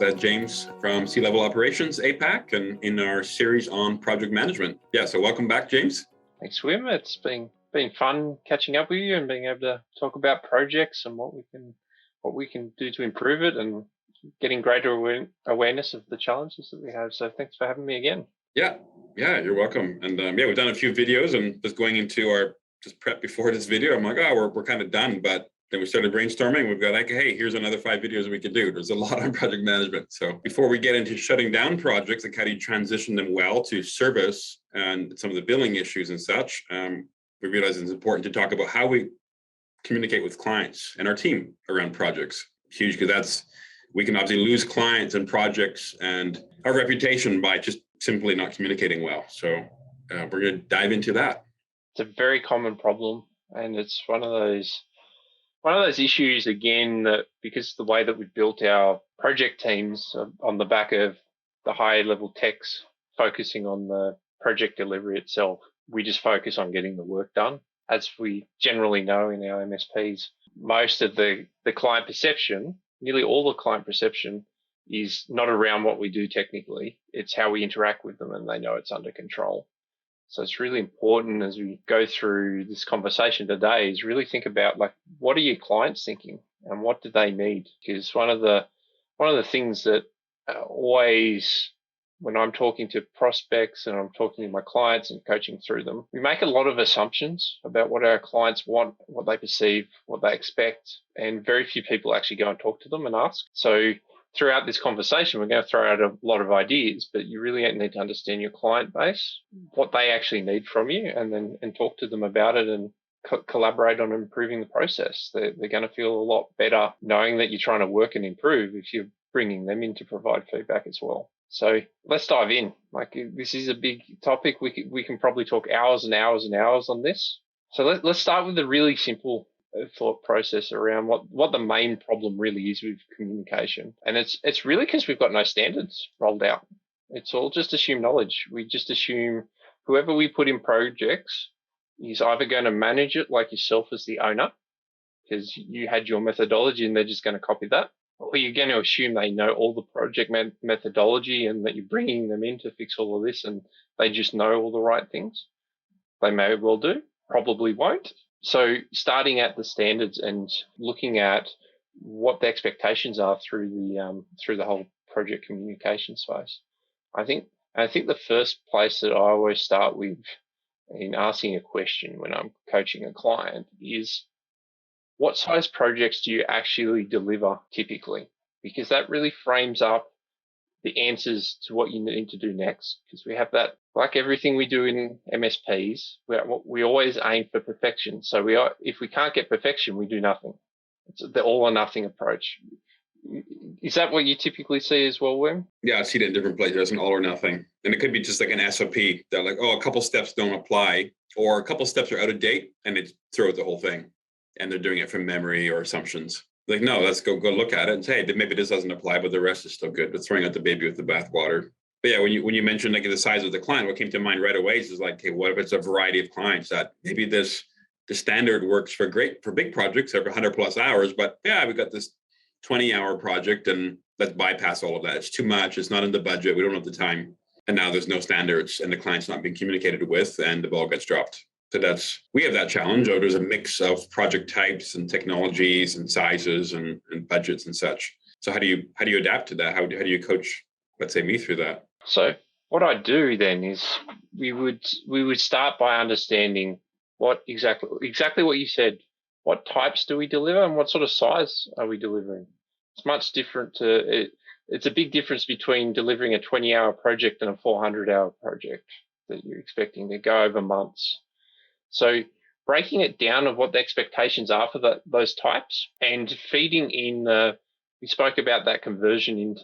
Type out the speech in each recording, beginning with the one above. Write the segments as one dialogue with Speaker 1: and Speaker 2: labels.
Speaker 1: James from C-Level Operations APAC and in our series on project management. Yeah, so welcome back, James.
Speaker 2: Thanks, Wim. It's been fun catching up with you and being able to talk about projects and what we can do to improve it and getting greater awareness of the challenges that we have. So thanks for having me again.
Speaker 1: Yeah, you're welcome. And we've done a few videos and just going into our prep before this video, I'm like, we're kind of done, but then we started brainstorming. We've got like, hey, here's another 5 videos we could do. There's a lot on project management. So before we get into shutting down projects, like how do you transition them well to service and some of the billing issues and such, we realize it's important to talk about how we communicate with clients and our team around projects. Huge, because we can obviously lose clients and projects and our reputation by just simply not communicating well. So we're going to dive into that.
Speaker 2: It's a very common problem, and it's one of those issues, again, that because the way that we've built our project teams on the back of the high level techs focusing on the project delivery itself, we just focus on getting the work done. As we generally know in our MSPs, most of the client perception, nearly all the client perception, is not around what we do technically. It's how we interact with them, and they know it's under control. So it's really important as we go through this conversation today is really think about, like, what are your clients thinking and what do they need? Because one of the things that always, when I'm talking to prospects and I'm talking to my clients and coaching through them, we make a lot of assumptions about what our clients want, what they perceive, what they expect, and very few people actually go and talk to them and ask. So throughout this conversation, we're going to throw out a lot of ideas, but you really need to understand your client base, what they actually need from you, and talk to them about it and collaborate on improving the process. They're going to feel a lot better knowing that you're trying to work and improve if you're bringing them in to provide feedback as well. So let's dive in. Like, this is a big topic. We can probably talk hours and hours and hours on this. So let's start with a really simple thought process around what the main problem really is with communication. And it's really because we've got no standards rolled out. It's all just assumed knowledge. We just assume whoever we put in projects is either going to manage it like yourself as the owner, because you had your methodology and they're just going to copy that, or you're going to assume they know all the project methodology and that you're bringing them in to fix all of this and they just know all the right things. They may well do, probably won't. So starting at the standards and looking at what the expectations are through the whole project communication space. I think the first place that I always start with in asking a question when I'm coaching a client is, what size projects do you actually deliver typically? Because that really frames up the answers to what you need to do next. Because we have that, like everything we do in MSPs, we always aim for perfection. So if we can't get perfection, we do nothing. It's the all or nothing approach. Is that what you typically see as well, Wim?
Speaker 1: Yeah, I see it in different places, an all or nothing. And it could be just like an SOP. They're like, a couple steps don't apply, or a couple steps are out of date, and they throw out the whole thing. And they're doing it from memory or assumptions. Like, no, let's go look at it and say, hey, maybe this doesn't apply, but the rest is still good. But throwing out the baby with the bathwater. But yeah, when you mentioned like the size of the client, what came to mind right away is like, hey, what if it's a variety of clients that maybe the standard works for big projects over 100 plus hours, but yeah, we got this 20-hour project and let's bypass all of that. It's too much. It's not in the budget. We don't have the time. And now there's no standards and the client's not being communicated with and the ball gets dropped. So we have that challenge. There's a mix of project types and technologies and sizes and budgets and such. So how do you adapt to that? How do you coach, let's say, me through that?
Speaker 2: So what I do then is we would start by understanding what exactly what you said. What types do we deliver and what sort of size are we delivering? It's much different it's a big difference between delivering a 20-hour project and a 400-hour project that you're expecting to go over months. So breaking it down of what the expectations are for those types and feeding in we spoke about that conversion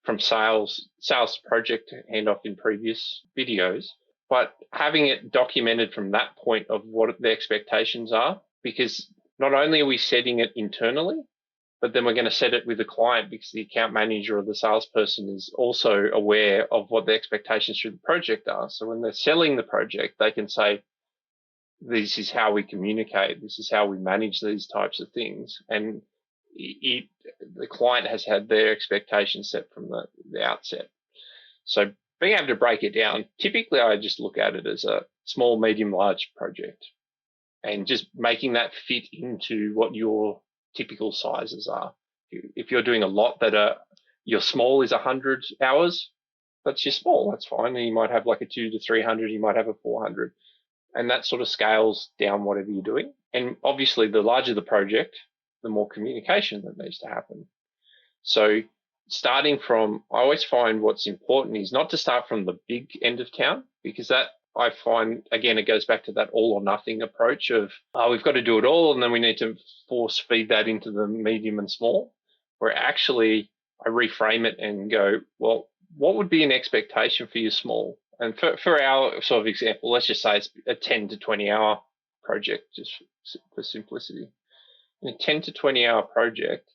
Speaker 2: from sales to project handoff in previous videos, but having it documented from that point of what the expectations are, because not only are we setting it internally, but then we're going to set it with the client because the account manager or the salesperson is also aware of what the expectations through the project are. So when they're selling the project, they can say, this is how we communicate. This is how we manage these types of things. And the client has had their expectations set from the outset. So being able to break it down, typically I just look at it as a small, medium, large project and just making that fit into what your typical sizes are. If you're doing a lot that your small is 100 hours, that's your small, that's fine. And you might have like a 200 to 300, you might have a 400. And that sort of scales down whatever you're doing. And obviously, the larger the project, the more communication that needs to happen. So starting from, I always find what's important is not to start from the big end of town, because that I find, again, it goes back to that all or nothing approach of, we've got to do it all, and then we need to force feed that into the medium and small, where actually I reframe it and go, well, what would be an expectation for your small? And for our sort of example, let's just say it's a 10 to 20 hour project, just for simplicity. In a 10 to 20 hour project,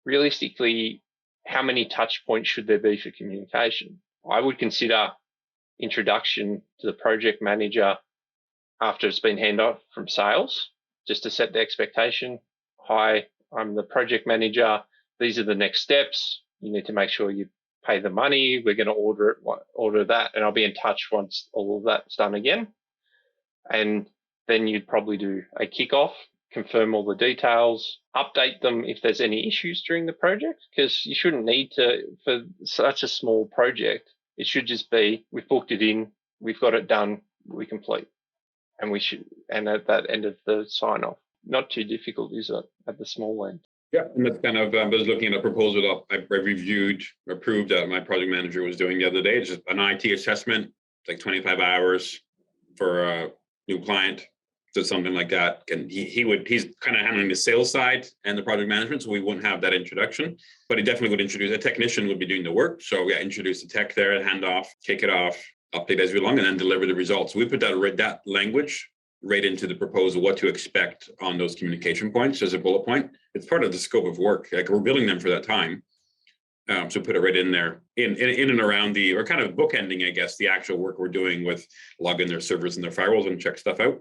Speaker 2: realistically, how many touch points should there be for communication? I would consider introduction to the project manager after it's been handed off from sales, just to set the expectation. Hi, I'm the project manager. These are the next steps. You need to make sure you pay the money. We're going to order that, and I'll be in touch once all of that's done again. And then you'd probably do a kickoff, confirm all the details, update them if there's any issues during the project, because you shouldn't need to, for such a small project, it should just be, we've booked it in, we've got it done, we complete. And at that end of the sign off, not too difficult, is it, at the small end?
Speaker 1: Yeah, and that's kind of, I was looking at a proposal that I reviewed, approved that my project manager was doing the other day. It's just an IT assessment, it's like 25 hours for a new client, so something like that. And he's kind of handling the sales side and the project management, so we wouldn't have that introduction, but he definitely would introduce, a technician would be doing the work. So yeah, introduce the tech there, hand off, kick it off, update as we go along, and then deliver the results. So we put that language right into the proposal, what to expect on those communication points as a bullet point. It's part of the scope of work. Like, we're building them for that time. So put it right in there, in and around or kind of bookending, I guess, the actual work we're doing with logging their servers and their firewalls and check stuff out.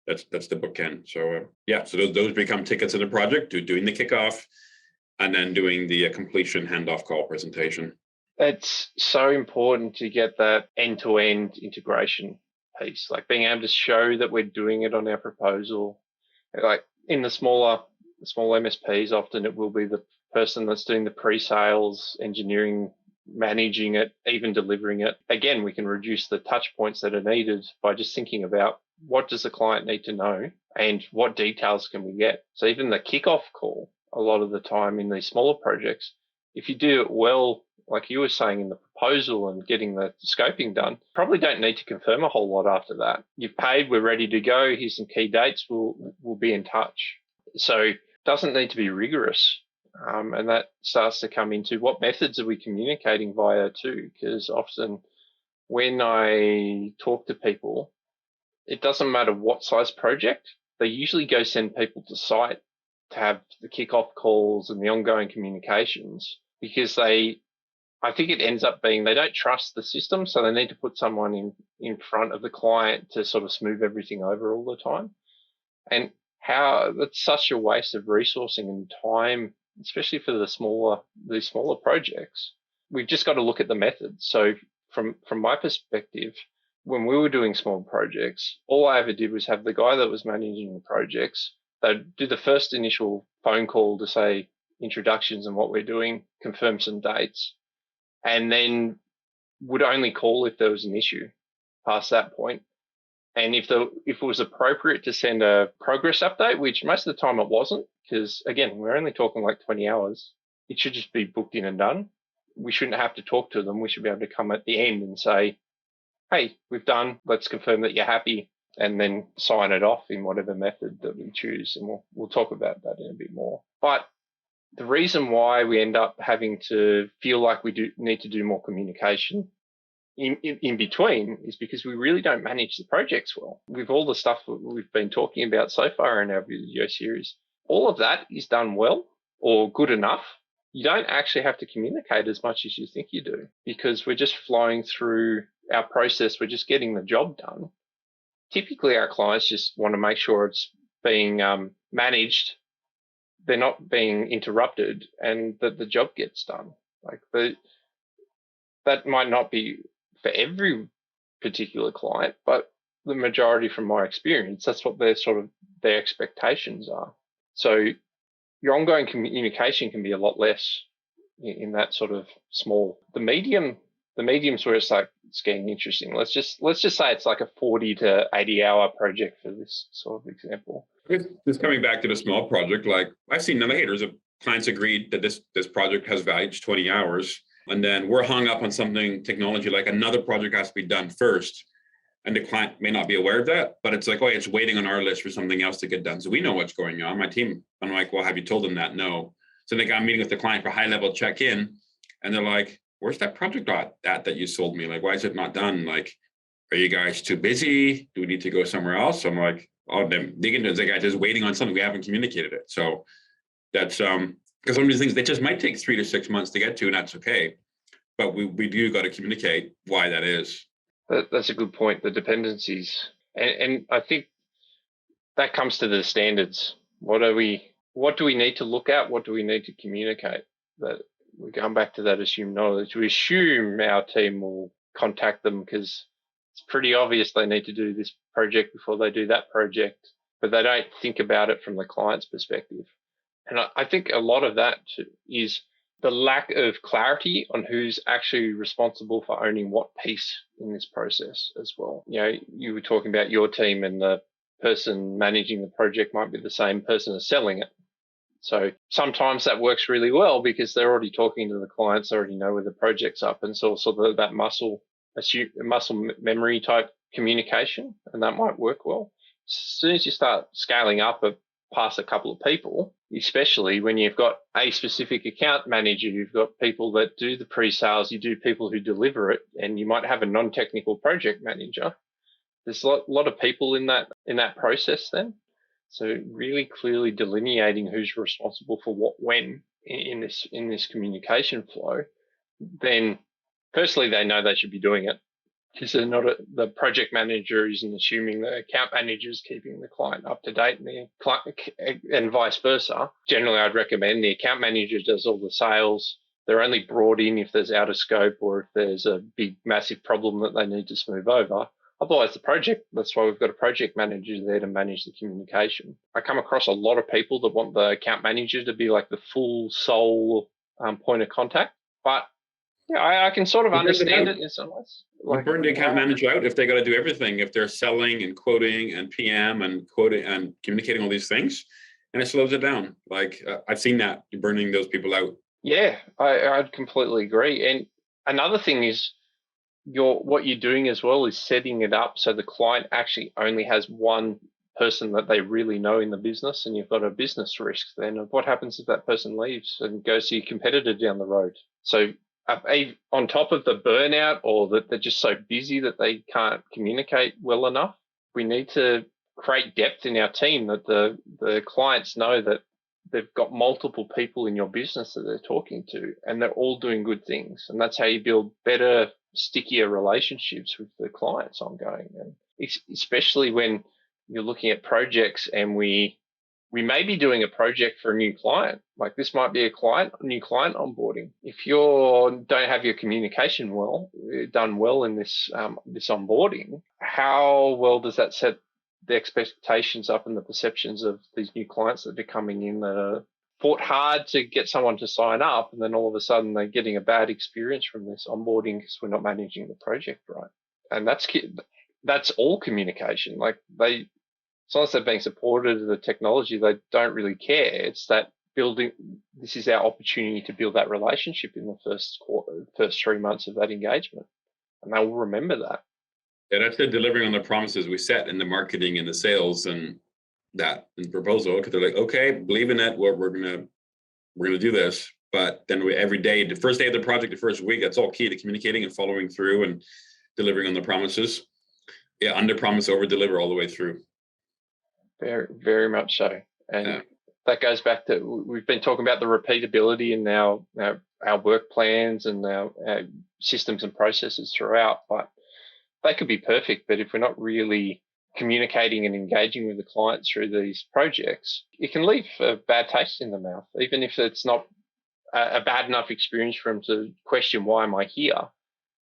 Speaker 1: That's the bookend. So so those become tickets in the project, doing the kickoff, and then doing the completion handoff call presentation.
Speaker 2: It's so important to get that end-to-end integration piece, like being able to show that we're doing it on our proposal. Like in the small MSPs, often it will be the person that's doing the pre-sales, engineering, managing it, even delivering it. Again, we can reduce the touch points that are needed by just thinking about what does the client need to know and what details can we get. So even the kickoff call, a lot of the time in these smaller projects, if you do it well, like you were saying in the proposal and getting the scoping done, probably don't need to confirm a whole lot after that. You've paid, we're ready to go. Here's some key dates. We'll be in touch. So it doesn't need to be rigorous. And that starts to come into what methods are we communicating via too? Because often when I talk to people, it doesn't matter what size project, they usually go send people to site to have the kickoff calls and the ongoing communications, because I think it ends up being they don't trust the system, so they need to put someone in front of the client to sort of smooth everything over all the time. And how that's such a waste of resourcing and time, especially for these smaller projects. We've just got to look at the methods. So from my perspective, when we were doing small projects, all I ever did was have the guy that was managing the projects, they'd do the first initial phone call to say introductions and what we're doing, confirm some dates, and then would only call if there was an issue past that point. And if it was appropriate to send a progress update, which most of the time it wasn't, because again, we're only talking like 20 hours, it should just be booked in and done. We shouldn't have to talk to them. We should be able to come at the end and say, hey, we've done, let's confirm that you're happy, and then sign it off in whatever method that we choose. And we'll talk about that in a bit more. But the reason why we end up having to feel like we need to do more communication in between is because we really don't manage the projects well. With all the stuff that we've been talking about so far in our video series, all of that is done well or good enough. You don't actually have to communicate as much as you think you do, because we're just flowing through our process. We're just getting the job done. Typically, our clients just want to make sure it's being managed they're not being interrupted and that the job gets done. Like that might not be for every particular client, but the majority from my experience, that's what their expectations are. So your ongoing communication can be a lot less in that sort of small. The medium's where it's getting interesting. Let's just say it's like a 40 to 80 hour project for this sort of example.
Speaker 1: Just coming back to the small project, like I've seen navigators of clients agreed that this project has value, it's 20 hours. And then we're hung up on something technology, like another project has to be done first. And the client may not be aware of that, but it's like, oh, it's waiting on our list for something else to get done. So we know what's going on. My team, I'm like, well, have you told them that? No. So they got a meeting with the client for high level check-in. And they're like, where's that project that you sold me? Like, why is it not done? Like, are you guys too busy? Do we need to go somewhere else? So I'm like, oh, them digging into the guy just waiting on something. We haven't communicated it. So that's because some of these things, they just might take 3 to 6 months to get to, and that's okay. But we do got to communicate why that is.
Speaker 2: That's a good point. The dependencies, and I think that comes to the standards. What do we need to look at? What do we need to communicate? That we're going back to that assumed knowledge. We assume our team will contact them because it's pretty obvious they need to do this project before they do that project, but they don't think about it from the client's perspective. And I think a lot of that is the lack of clarity on who's actually responsible for owning what piece in this process as well. You know, you were talking about your team, and the person managing the project might be the same person as selling it. So sometimes that works really well because they're already talking to the clients, they already know where the project's up, and so that muscle memory type communication, and that might work well. As soon as you start scaling up past a couple of people, especially when you've got a specific account manager, you've got people that do the pre-sales, you do people who deliver it, and you might have a non-technical project manager. There's a lot of people in that process then. So really clearly delineating who's responsible for what when in this communication flow, then firstly they know they should be doing it, because they're not the project manager isn't assuming the account manager is keeping the client up to date, and vice versa. Generally, I'd recommend the account manager does all the sales. They're only brought in if there's out of scope or if there's a big, massive problem that they need to smooth over. Otherwise, that's why we've got a project manager there to manage the communication. I come across a lot of people that want the account manager to be like the full sole point of contact, but yeah, I can sort of understand it in some ways.
Speaker 1: Like, burn the account manager out if they got to do everything. If they're selling and quoting and PM and quoting and communicating all these things, and it slows it down. Like I've seen that, you're burning those people out.
Speaker 2: Yeah, I'd completely agree. And another thing is what you're doing as well is setting it up so the client actually only has one person that they really know in the business, and you've got a business risk then of what happens if that person leaves and goes to your competitor down the road. So on top of the burnout or that they're just so busy that they can't communicate well enough, we need to create depth in our team that the clients know that they've got multiple people in your business that they're talking to and they're all doing good things. And that's how you build better, stickier relationships with the clients ongoing. And especially when you're looking at projects and we may be doing a project for a new client. Like this might be a new client onboarding. If you don't have your communication done well in this onboarding, how well does that set the expectations up and the perceptions of these new clients that are coming in that are fought hard to get someone to sign up, and then all of a sudden they're getting a bad experience from this onboarding because we're not managing the project right? And that's all communication. Like as long as they're being supported with the technology, they don't really care. It's that building. This is our opportunity to build that relationship in the first 3 months of that engagement, and they will remember that.
Speaker 1: Yeah, that's the delivering on the promises we set in the marketing and the sales and that in the proposal. Because they're like, okay, believe in it. We're gonna do this. But then every day, the first day of the project, the first week, that's all key to communicating and following through and delivering on the promises. Yeah, under promise, over deliver all the way through.
Speaker 2: Very, very much so. And that goes back to, we've been talking about the repeatability in our work plans and our systems and processes throughout, but they could be perfect. But if we're not really communicating and engaging with the client through these projects, it can leave a bad taste in the mouth, even if it's not a bad enough experience for them to question, why am I here?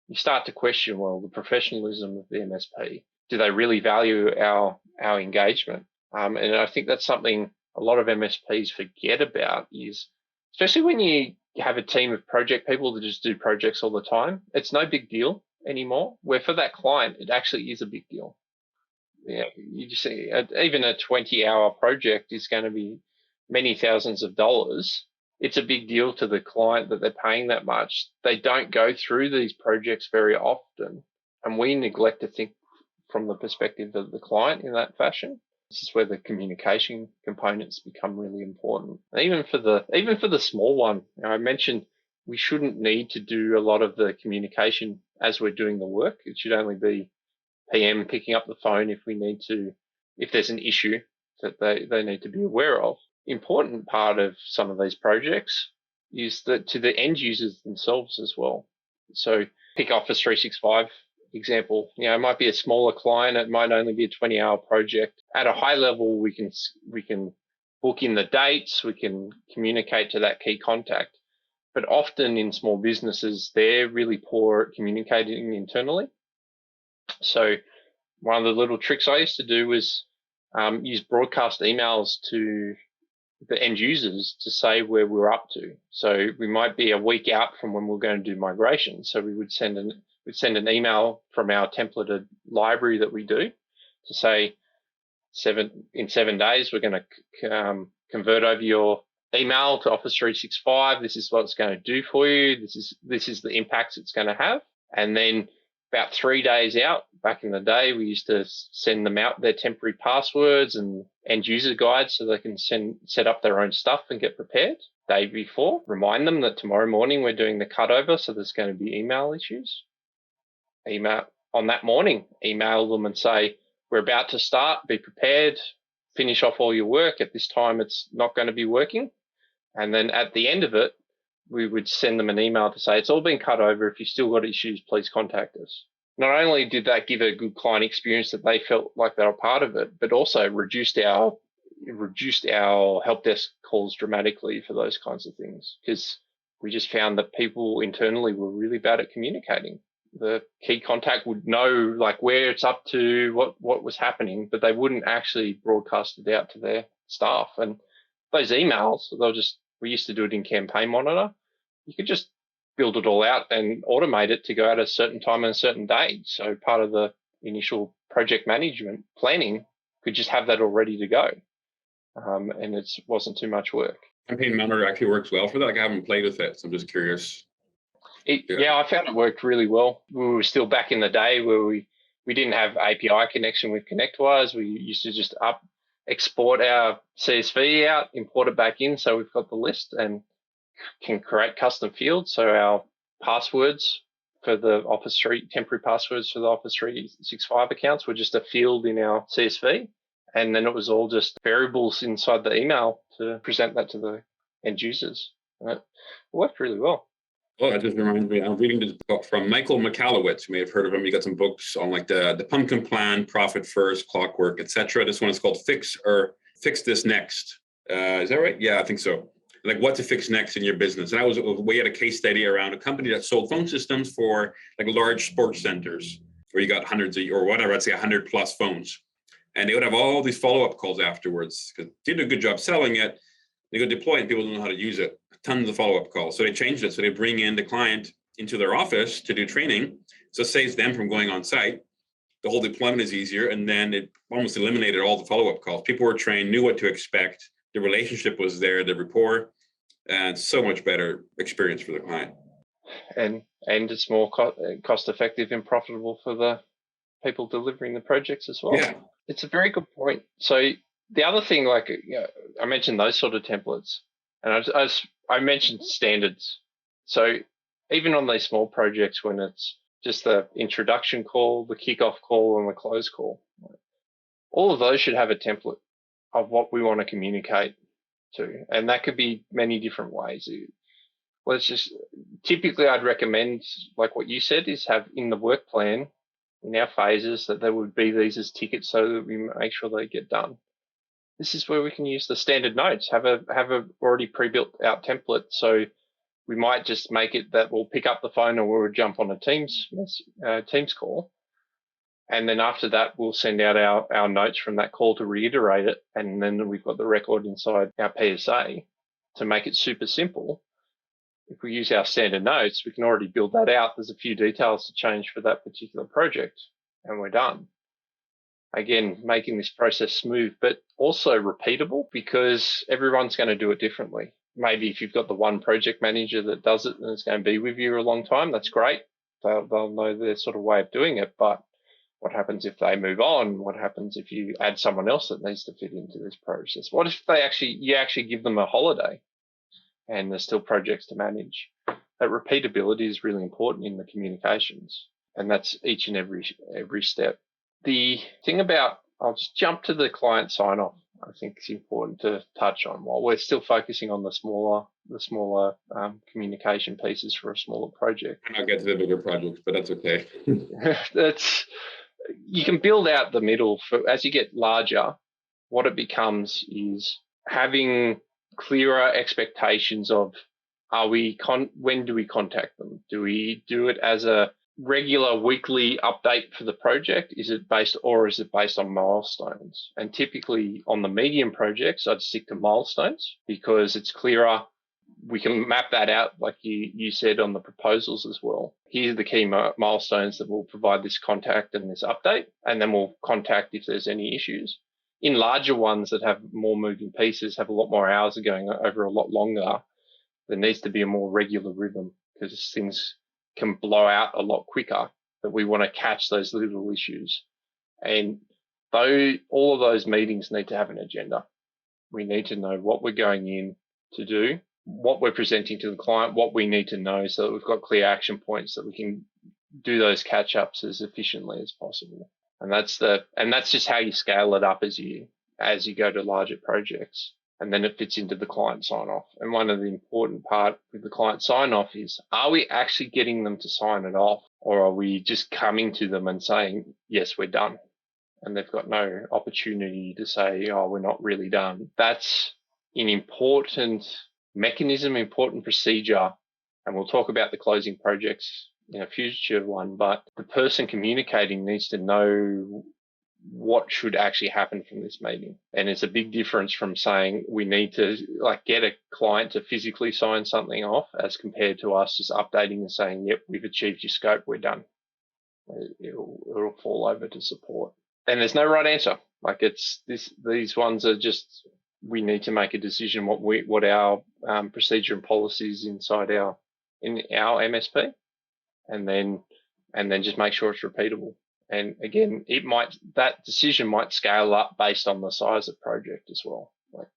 Speaker 2: You start to question, well, the professionalism of the MSP. Do they really value our engagement? And I think that's something a lot of MSPs forget about, is especially when you have a team of project people that just do projects all the time, it's no big deal anymore, where for that client, it actually is a big deal. Yeah, you just see, even a 20-hour project is going to be many thousands of dollars. It's a big deal to the client that they're paying that much. They don't go through these projects very often, and we neglect to think from the perspective of the client in that fashion. This is where the communication components become really important. And even for the small one, I mentioned we shouldn't need to do a lot of the communication as we're doing the work. It should only be PM picking up the phone if there's an issue that they need to be aware of. Important part of some of these projects is that to the end users themselves as well. So pick Office 365 example, it might be a smaller client. It might only be a 20-hour project. At a high level, we can book in the dates. We can communicate to that key contact. But often in small businesses, they're really poor at communicating internally. So one of the little tricks I used to do was use broadcast emails to the end users to say where we're up to. So we might be a week out from when we're going to do migration. So we would send an email from our templated library that we do to say in 7 days, we're going to convert over your email to Office 365. This is what it's going to do for you. This is the impacts it's going to have. And then about 3 days out, back in the day, we used to send them out their temporary passwords and end user guides so they can set up their own stuff and get prepared. Day before, remind them that tomorrow morning we're doing the cutover, so there's going to be email issues. Email on that morning, email them and say, we're about to start, be prepared, finish off all your work. At this time, it's not going to be working. And then at the end of it, we would send them an email to say, it's all been cut over. If you've still got issues, please contact us. Not only did that give a good client experience that they felt like they were part of it, but also reduced our help desk calls dramatically for those kinds of things, because we just found that people internally were really bad at communicating. The key contact would know like where it's up to, what was happening, but they wouldn't actually broadcast it out to their staff. And those emails, we used to do it in Campaign Monitor. You could just build it all out and automate it to go out at a certain time and a certain date. So part of the initial project management planning could just have that all ready to go. And it wasn't too much work.
Speaker 1: Campaign Monitor actually works well for that. Like I haven't played with it, so I'm just curious.
Speaker 2: Yeah, I found it worked really well. We were still back in the day where we didn't have API connection with ConnectWise. We used to just export our CSV out, import it back in, so we've got the list and can create custom fields. So our passwords for the temporary passwords for the Office 365 accounts were just a field in our CSV. And then it was all just variables inside the email to present that to the end users. And it worked really well.
Speaker 1: Oh, that just reminds me, I'm reading this book from Michael Michalowicz. You may have heard of him. He got some books on like the Pumpkin Plan, Profit First, Clockwork, etc. This one is called Fix This Next. Is that right? Yeah, I think so. Like what to fix next in your business. And we had a case study around a company that sold phone systems for like large sports centers where you got hundreds or whatever, I'd say 100 plus phones. And they would have all these follow-up calls afterwards because they did a good job selling it. They go deploy and people don't know how to use it. Tons of follow-up calls. So they changed it. So they bring in the client into their office to do training. So it saves them from going on site. The whole deployment is easier. And then it almost eliminated all the follow-up calls. People were trained, knew what to expect. The relationship was there, the rapport, and so much better experience for the client.
Speaker 2: And it's more cost-effective and profitable for the people delivering the projects as well.
Speaker 1: Yeah.
Speaker 2: It's a very good point. So the other thing, I mentioned those sort of templates, and I mentioned standards. So even on these small projects, when it's just the introduction call, the kickoff call, and the close call, all of those should have a template of what we want to communicate to, and that could be many different ways. Typically I'd recommend, like what you said, is have in the work plan in our phases, that there would be these as tickets so that we make sure they get done. This is where we can use the standard notes, have a already pre-built out template. So we might just make it that we'll pick up the phone or we'll jump on a Teams call. And then after that, we'll send out our notes from that call to reiterate it. And then we've got the record inside our PSA to make it super simple. If we use our standard notes, we can already build that out. There's a few details to change for that particular project, and we're done. Again, making this process smooth, but also repeatable, because everyone's going to do it differently. Maybe if you've got the one project manager that does it and it's going to be with you a long time, that's great. They'll know their sort of way of doing it. But what happens if they move on? What happens if you add someone else that needs to fit into this process? What if you actually give them a holiday and there's still projects to manage? That repeatability is really important in the communications, and that's each and every step. The thing about, I'll just jump to the client sign-off. I think it's important to touch on while we're still focusing on the smaller communication pieces for a smaller project.
Speaker 1: And I'll get to the bigger projects, but that's okay.
Speaker 2: You can build out the middle as you get larger. What it becomes is having clearer expectations of when do we contact them? Do we do it as a regular weekly update for the project? Is it based on milestones? And typically on the medium projects, I'd stick to milestones because it's clearer. We can map that out, like you said, on the proposals as well. Here are the key milestones that will provide this contact and this update, and then we'll contact if there's any issues. In larger ones that have more moving pieces, have a lot more hours going over a lot longer, there needs to be a more regular rhythm because things can blow out a lot quicker, that we want to catch those little issues. And all of those meetings need to have an agenda. We need to know what we're going in to do, what we're presenting to the client, what we need to know, so that we've got clear action points that we can do those catch-ups as efficiently as possible. And that's just how you scale it up as you go to larger projects. And then it fits into the client sign-off. And one of the important part with the client sign-off is, are we actually getting them to sign it off, or are we just coming to them and saying, yes, we're done? And they've got no opportunity to say, oh, we're not really done. That's an important mechanism, important procedure. And we'll talk about the closing projects in a future one, but the person communicating needs to know what should actually happen from this meeting. And it's a big difference from saying we need to get a client to physically sign something off, as compared to us just updating and saying, yep, we've achieved your scope, we're done. It'll fall over to support. And there's no right answer. These ones are just, we need to make a decision what our procedure and policies inside our MSP, and then just make sure it's repeatable. And again, that decision might scale up based on the size of project as well. Like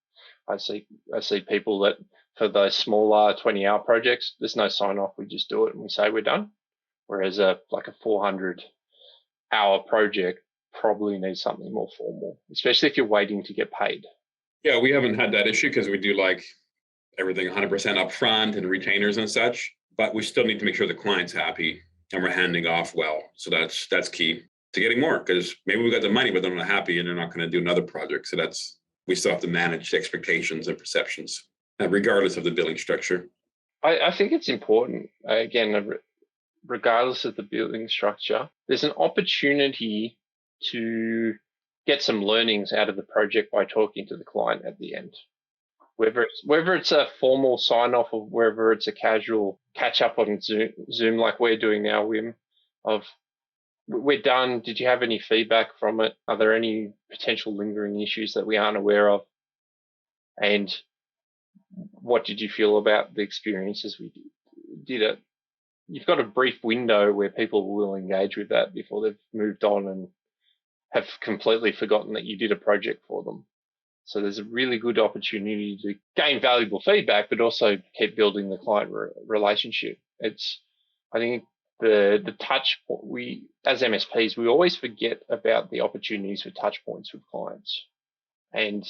Speaker 2: I see people that for those smaller 20-hour projects, there's no sign off. We just do it and we say we're done. Whereas a 400-hour project probably needs something more formal, especially if you're waiting to get paid.
Speaker 1: Yeah, we haven't had that issue because we do everything 100% upfront and retainers and such, but we still need to make sure the client's happy and we're handing off well. So that's key to getting more, because maybe we got the money, but they're not happy and they're not going to do another project. So we still have to manage expectations and perceptions, regardless of the billing structure.
Speaker 2: I think it's important, again, regardless of the billing structure, there's an opportunity to get some learnings out of the project by talking to the client at the end. Whether it's a formal sign-off or whether it's a casual catch-up on Zoom like we're doing now, Wim, of we're done. Did you have any feedback from it? Are there any potential lingering issues that we aren't aware of? And what did you feel about the experience as we did it? You've got a brief window where people will engage with that before they've moved on and have completely forgotten that you did a project for them. So there's a really good opportunity to gain valuable feedback, but also keep building the client relationship. I think the touch point, as MSPs, we always forget about the opportunities for touch points with clients. And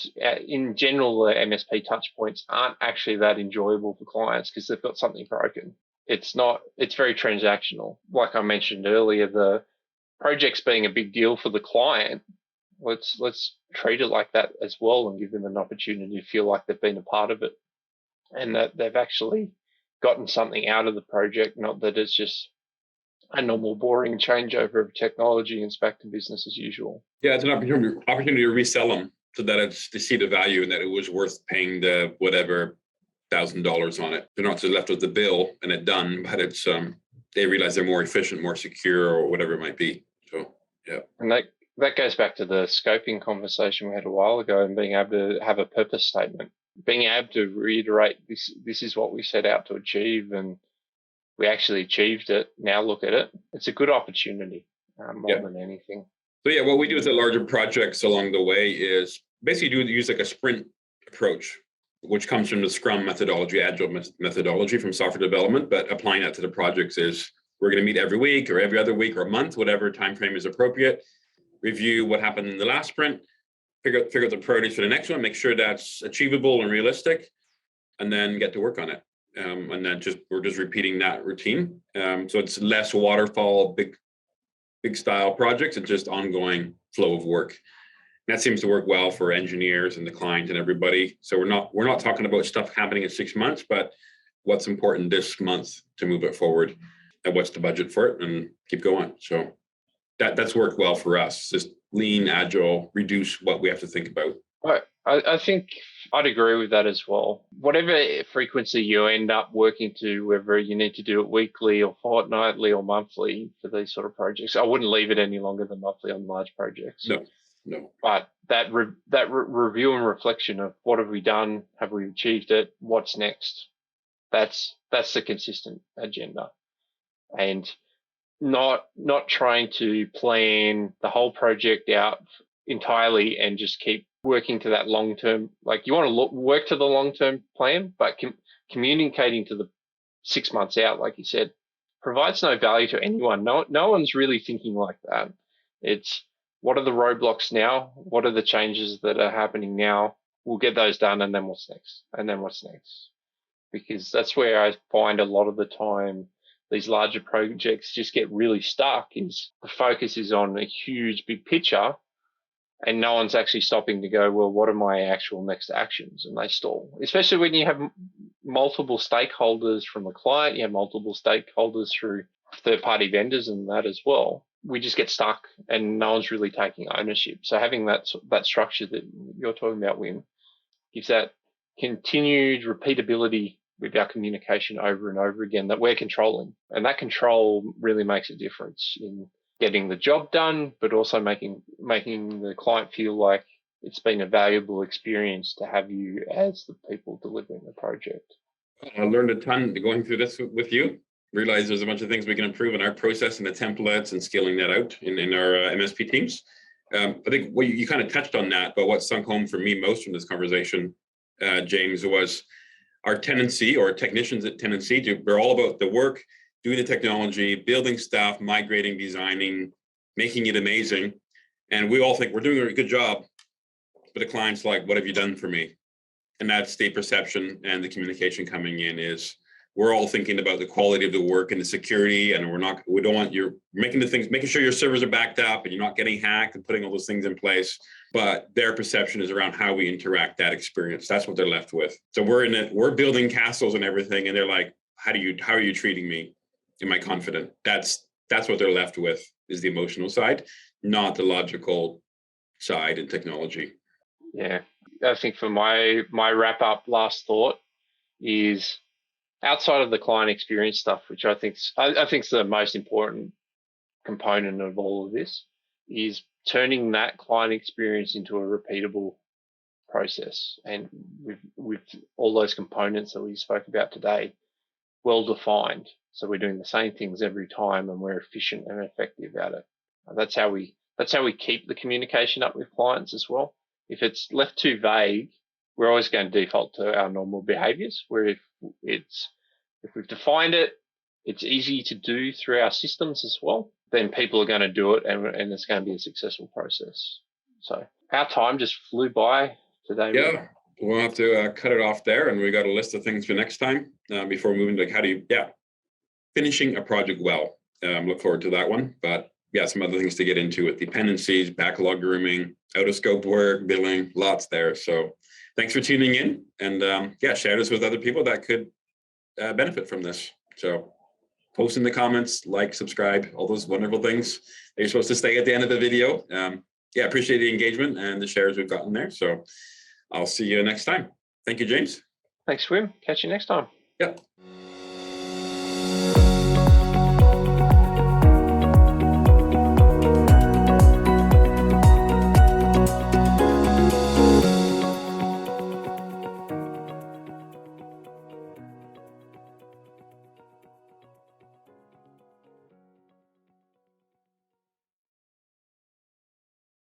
Speaker 2: in general, the MSP touch points aren't actually that enjoyable for clients because they've got something broken. It's very transactional. Like I mentioned earlier, the projects being a big deal for the client, let's treat it like that as well and give them an opportunity to feel like they've been a part of it and that they've actually gotten something out of the project, not that it's just a normal boring changeover of technology and it's back to business as usual.
Speaker 1: Yeah, it's an opportunity to resell them so that they see the value and that it was worth paying the whatever $1,000 on it. They're not just left with the bill and it done, but it's they realize they're more efficient, more secure, or whatever it might be. So yeah.
Speaker 2: And that goes back to the scoping conversation we had a while ago and being able to have a purpose statement, being able to reiterate this is what we set out to achieve and we actually achieved it. Now look at it. It's a good opportunity more than anything.
Speaker 1: So yeah, what we do with the larger projects along the way is basically use like a sprint approach, which comes from the Scrum methodology, Agile methodology from software development, but applying that to the projects is we're going to meet every week or every other week or a month, whatever time frame is appropriate, review what happened in the last sprint, figure out the priorities for the next one, make sure that's achievable and realistic, and then get to work on it. And then we're just repeating that routine. So it's less waterfall, big style projects. It's just ongoing flow of work. And that seems to work well for engineers and the client and everybody. So we're not talking about stuff happening in 6 months, but what's important this month to move it forward and what's the budget for it and keep going. So that's worked well for us. Just lean, agile, reduce what we have to think about.
Speaker 2: Right. I think I'd agree with that as well. Whatever frequency you end up working to, whether you need to do it weekly or fortnightly or monthly for these sort of projects, I wouldn't leave it any longer than monthly on large projects.
Speaker 1: No.
Speaker 2: But that review and reflection of what have we done, have we achieved it, what's next? That's the consistent agenda, and not trying to plan the whole project out entirely and just keep working to that long-term, like you want to work to the long-term plan, but communicating to the 6 months out, like you said, provides no value to anyone. No one's really thinking like that. It's what are the roadblocks now? What are the changes that are happening now? We'll get those done, and then what's next? And then what's next? Because that's where I find a lot of the time these larger projects just get really stuck, is the focus is on a huge big picture and no one's actually stopping to go, well, what are my actual next actions? And they stall, especially when you have multiple stakeholders from the client, you have multiple stakeholders through third-party vendors and that as well. We just get stuck and no one's really taking ownership. So having that structure that you're talking about, Wim, gives that continued repeatability with our communication over and over again that we're controlling. And that control really makes a difference in getting the job done, but also making the client feel like it's been a valuable experience to have you as the people delivering the project.
Speaker 1: I learned a ton going through this with you. Realize there's a bunch of things we can improve in our process and the templates and scaling that out in our MSP teams. I think you kind of touched on that, but what sunk home for me most from this conversation, James, was our tendency, or technicians' tendency, we're all about the work, doing the technology, building stuff, migrating, designing, making it amazing. And we all think we're doing a good job, but the client's like, what have you done for me? And that's the perception and the communication coming in is we're all thinking about the quality of the work and the security, and we don't want you're making sure your servers are backed up and you're not getting hacked and putting all those things in place. But their perception is around how we interact that experience. That's what they're left with. So we're building castles and everything, and they're like, how are you treating me? Am I confident? That's what they're left with, is the emotional side, not the logical side and technology.
Speaker 2: Yeah. I think for my wrap up last thought is outside of the client experience stuff, which I think's the most important component of all of this, is turning that client experience into a repeatable process. And with all those components that we spoke about today, well defined. So we're doing the same things every time and we're efficient and effective at it. That's how we keep the communication up with clients as well. If it's left too vague, we're always going to default to our normal behaviors, where if we've defined it, it's easy to do through our systems as well, then people are going to do it and it's going to be a successful process. So our time just flew by today.
Speaker 1: Yeah, we'll have to cut it off there, and we got a list of things for next time before moving to finishing a project well. Look forward to that one, but yeah, some other things to get into with dependencies, backlog grooming, out of scope work, billing, lots there. So thanks for tuning in, and yeah, share this with other people that could benefit from this. So post in the comments, like, subscribe, all those wonderful things that you're supposed to say at the end of the video. Yeah, appreciate the engagement and the shares we've gotten there. So I'll see you next time. Thank you, James.
Speaker 2: Thanks, Wim. Catch you next time.
Speaker 1: Yeah.